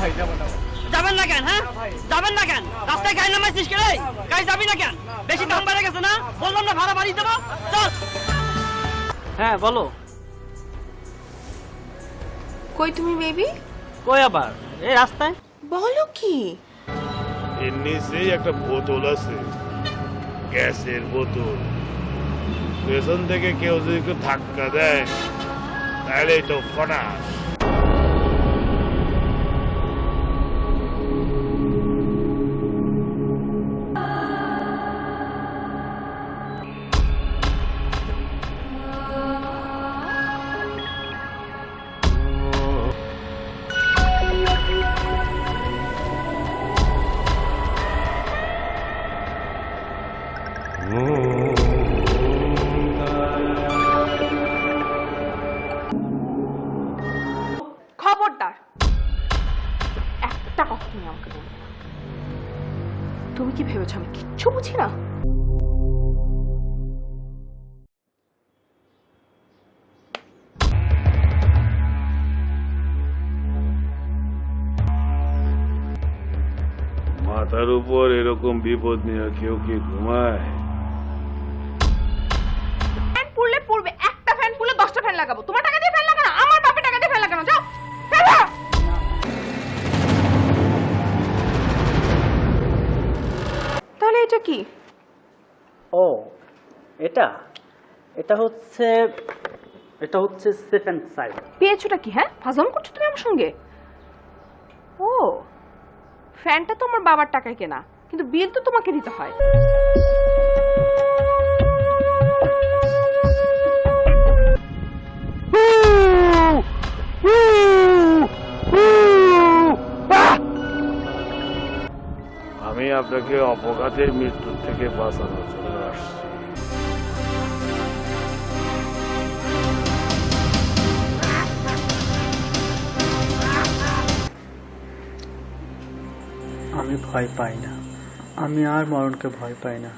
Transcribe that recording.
ভাই যাবো না। যাবেন না কেন? হ্যাঁ যাবেন না কেন? রাস্তায় গাড়ি নামাইছিস কে রে? গাড়ি যাবি না কেন? বেশি দাম বেড়ে গেছে না? বললাম না ভাড়া বাড়িয়ে দেবো। চল। হ্যাঁ বলো। কই তুমি বেবি? কই আবার? এই রাস্তায়। বলো কি? এর নিচেই একটা বোতল আছে, গ্যাসের বোতল। পেছন থেকে কেউ যদি একটু ধাক্কা দেয় তাহলে তো ফটাস। খবরদার একটা কথা তুমি আমাকে বলবে না। তুমি কি ভেবেছো আমি কিচ্ছু বুঝি না? মাথার উপর এরকম বিপদ নিয়ে কেউ কি ঘুমায়? ফ্যান পুড়লে পুড়বে, একটা ফ্যান পুড়লে 10টা ফ্যান লাগাবো। তোমার টাকা দিয়ে ফ্যান লাগানো, আমার বাপের টাকা দিয়ে ফ্যান লাগানো। যাও ফেলো। তাহলে এটা কি? ও এটা এটা হচ্ছে সেফ এন্ড সাইড। পেয়েছোটা কি? হ্যাঁ ফাজলাম করছো তুমি আমার সঙ্গে? ও ফ্যানটা তো আমার বাবার টাকায় কেনা, কিন্তু বিল তো তোমাকে দিতে হয়। আমি আপনাকে অপঘাতের মৃত্যুর থেকে বাঁচানোর জন্য আসছি। আমি ভয় পাই না, আমি আর মরণকে ভয় পাই না।